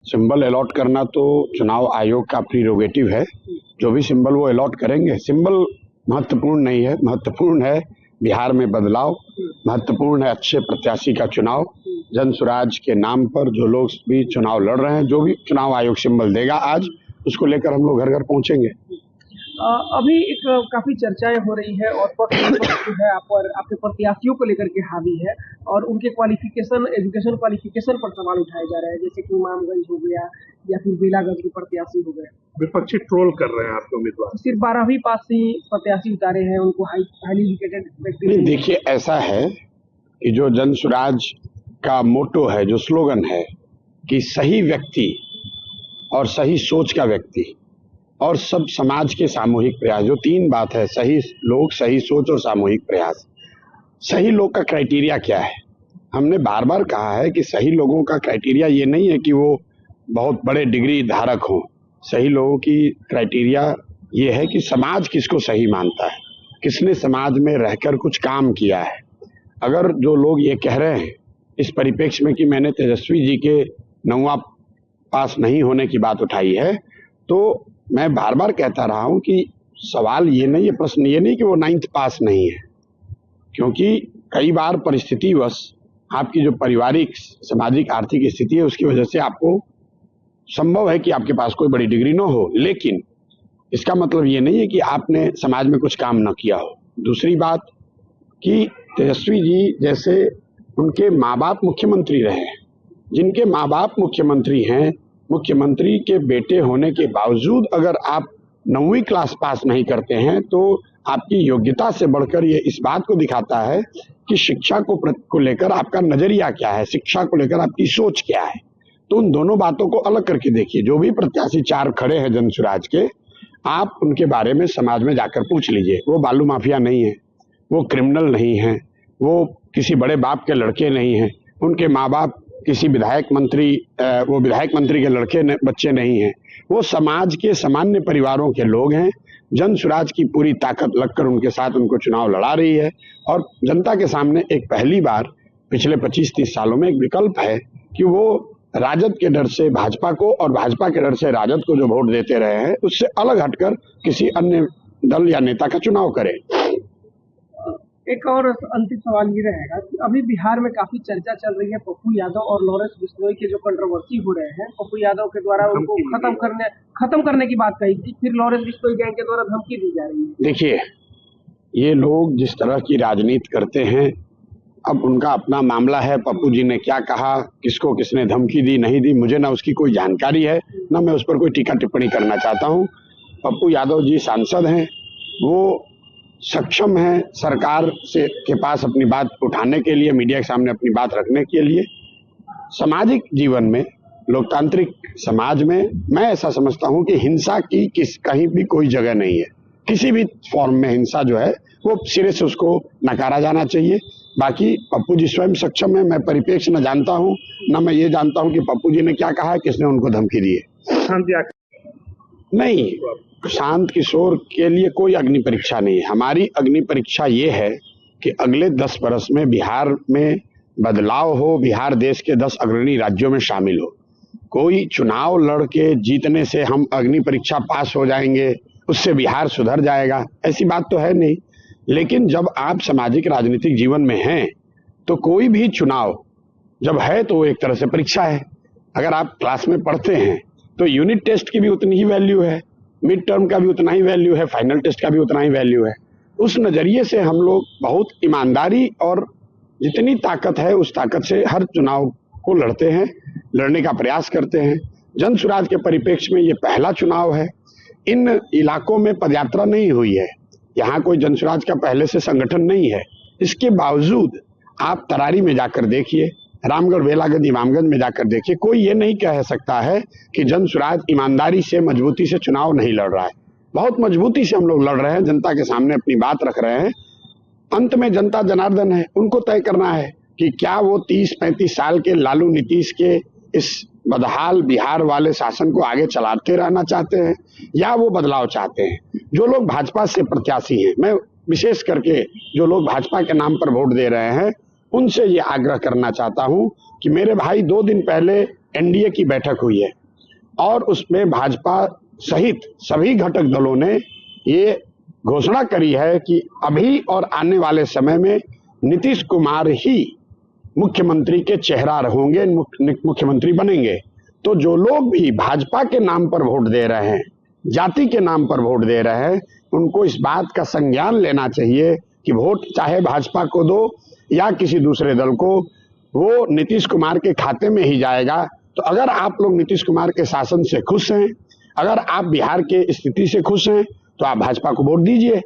Symbol allot करना तो चुनाव आयोग का प्रीरोगेटिव है। जो भी सिंबल वो अलॉट करेंगे, सिंबल महत्वपूर्ण नहीं है। महत्वपूर्ण है बिहार में बदलाव, महत्वपूर्ण है अच्छे प्रत्याशी का चुनाव। जन स्वराज के नाम पर जो लोग भी चुनाव लड़ रहे हैं, जो भी चुनाव आयोग सिंबल देगा आज, उसको लेकर हम लोग घर घर पहुंचेंगे। अभी एक काफी चर्चाएं हो रही है और पक्ष जो है आप पर आपके प्रत्याशियों को लेकर के हावी है और उनके क्वालिफिकेशन, एजुकेशन क्वालिफिकेशन पर सवाल उठाए जा रहे हैं, जैसे कि इमामगंज हो गया या फिर बेलागंज के प्रत्याशी हो गए। विपक्षी ट्रोल कर रहे हैं आपके उम्मीदवार। सिर्फ 12वीं पास से ही प्रत्याशी उतारे हैं, उनको हाईली एजुकेटेड व्यक्ति। नहीं, देखिए ऐसा है कि जो जन स्वराज का मोटो है, जो स्लोगन है कि सही व्यक्ति और सही सोच का व्यक्ति और सब समाज के सामूहिक प्रयास, जो तीन बात है, सही लोग, सही सोच और सामूहिक प्रयास। सही लोग का क्राइटेरिया क्या है? हमने बार बार कहा है कि सही लोगों का क्राइटेरिया ये नहीं है कि वो बहुत बड़े डिग्री धारक हों। सही लोगों की क्राइटेरिया ये है कि समाज किसको सही मानता है, किसने समाज में रहकर कुछ काम किया है। अगर जो लोग ये कह रहे हैं इस परिप्रेक्ष्य में कि मैंने तेजस्वी जी के 9वां पास नहीं होने की बात उठाई है, तो मैं बार बार कहता रहा हूं कि सवाल ये नहीं है, प्रश्न ये नहीं कि वो 9th पास नहीं है, क्योंकि कई बार परिस्थितिवश आपकी जो पारिवारिक, सामाजिक, आर्थिक स्थिति है उसकी वजह से आपको संभव है कि आपके पास कोई बड़ी डिग्री न हो, लेकिन इसका मतलब ये नहीं है कि आपने समाज में कुछ काम न किया हो। दूसरी बात कि तेजस्वी जी जैसे उनके माँ बाप मुख्यमंत्री रहे हैं, जिनके माँ बाप मुख्यमंत्री हैं, मुख्यमंत्री के बेटे होने के बावजूद अगर आप 9वीं क्लास पास नहीं करते हैं तो आपकी योग्यता से बढ़कर ये इस बात को दिखाता है कि शिक्षा को लेकर आपका नजरिया क्या है, शिक्षा को लेकर आपकी सोच क्या है। तो उन दोनों बातों को अलग करके देखिए। जो भी प्रत्याशी चार खड़े हैं जन स्वराज के, आप उनके बारे में समाज में जाकर पूछ लीजिए। वो बालू माफिया नहीं है, वो क्रिमिनल नहीं है, वो किसी बड़े बाप के लड़के नहीं हैं, उनके माँ बाप किसी विधायक मंत्री के लड़के बच्चे नहीं हैं, वो समाज के सामान्य परिवारों के लोग हैं। जन स्वराज की पूरी ताकत लगकर उनके साथ उनको चुनाव लड़ा रही है और जनता के सामने एक पहली बार पिछले 25-30 सालों में एक विकल्प है कि वो राजद के डर से भाजपा को और भाजपा के डर से राजद को जो वोट देते रहे हैं उससे अलग हटकर किसी अन्य दल या नेता का चुनाव करें। एक और अंतिम सवाल ये रहेगा कि अभी बिहार में काफी चर्चा चल रही है पप्पू यादव और लॉरेंस बिश्नोई के जो कंट्रोवर्सी हो रहे हैं। पप्पू यादव के द्वारा उनको खत्म करने की बात कही थी, फिर लॉरेंस बिश्नोई गैंग के द्वारा धमकी दी जा रही है। देखिए, ये लोग जिस तरह की राजनीति करते हैं, अब उनका अपना मामला है। पप्पू जी ने क्या कहा, किसको किसने धमकी दी नहीं दी, मुझे ना उसकी कोई जानकारी है, ना मैं उस पर कोई टीका टिप्पणी करना चाहता हूँ। पप्पू यादव जी सांसद हैं, वो सक्षम है सरकार के पास अपनी बात उठाने के लिए, मीडिया के सामने अपनी बात रखने के लिए। सामाजिक जीवन में, लोकतांत्रिक समाज में मैं ऐसा समझता हूं कि हिंसा की कहीं भी कोई जगह नहीं है। किसी भी फॉर्म में हिंसा जो है वो सिरे से उसको नकारा जाना चाहिए। बाकी पप्पू जी स्वयं सक्षम है, मैं परिप्रेक्ष्य न जानता हूं, न मैं ये जानता हूं कि पप्पू जी ने क्या कहा है, किसने उनको धमकी दी है। नहीं, शांत किशोर के लिए कोई अग्नि परीक्षा नहीं है। हमारी अग्नि परीक्षा ये है कि अगले 10 वर्ष में बिहार में बदलाव हो, बिहार देश के 10 अग्रणी राज्यों में शामिल हो। कोई चुनाव लड़ के जीतने से हम अग्नि परीक्षा पास हो जाएंगे, उससे बिहार सुधर जाएगा, ऐसी बात तो है नहीं। लेकिन जब आप सामाजिक राजनीतिक जीवन में हैं तो कोई भी चुनाव जब है तो वो एक तरह से परीक्षा है। अगर आप क्लास में पढ़ते हैं तो यूनिट टेस्ट की भी उतनी ही वैल्यू है, मिड टर्म का भी उतना ही वैल्यू है, फाइनल टेस्ट का भी उतना ही वैल्यू है। उस नजरिए से हम लोग बहुत ईमानदारी और जितनी ताकत है उस ताकत से हर चुनाव को लड़ते हैं, लड़ने का प्रयास करते हैं। जन स्वराज के परिप्रेक्ष्य में ये पहला चुनाव है। इन इलाकों में पदयात्रा नहीं हुई है, यहाँ कोई जन स्वराज का पहले से संगठन नहीं है। इसके बावजूद आप तरारी में जाकर देखिए, रामगढ़, बेलागंज, इमामगंज में जाकर देखिए, कोई ये नहीं कह सकता है कि जन स्वराज ईमानदारी से, मजबूती से चुनाव नहीं लड़ रहा है। बहुत मजबूती से हम लोग लड़ रहे हैं, जनता के सामने अपनी बात रख रहे हैं। अंत में जनता जनार्दन है, उनको तय करना है कि क्या वो 30-35 साल के लालू नीतीश के इस बदहाल बिहार वाले शासन को आगे चलाते रहना चाहते हैं या वो बदलाव चाहते हैं। जो लोग भाजपा से प्रत्याशी हैं, मैं विशेष करके जो लोग भाजपा के नाम पर वोट दे रहे हैं, उनसे ये आग्रह करना चाहता हूं कि मेरे भाई 2 दिन पहले एनडीए की बैठक हुई है और उसमें भाजपा सहित सभी घटक दलों ने ये घोषणा करी है कि अभी और आने वाले समय में नीतीश कुमार ही मुख्यमंत्री के चेहरा होंगे, मुख्यमंत्री बनेंगे। तो जो लोग भी भाजपा के नाम पर वोट दे रहे हैं, जाति के नाम पर वोट दे रहे हैं, उनको इस बात का संज्ञान लेना चाहिए कि वोट चाहे भाजपा को दो या किसी दूसरे दल को, वो नीतीश कुमार के खाते में ही जाएगा। तो अगर आप लोग नीतीश कुमार के शासन से खुश हैं, अगर आप बिहार के स्थिति से खुश हैं, तो आप भाजपा को वोट दीजिए।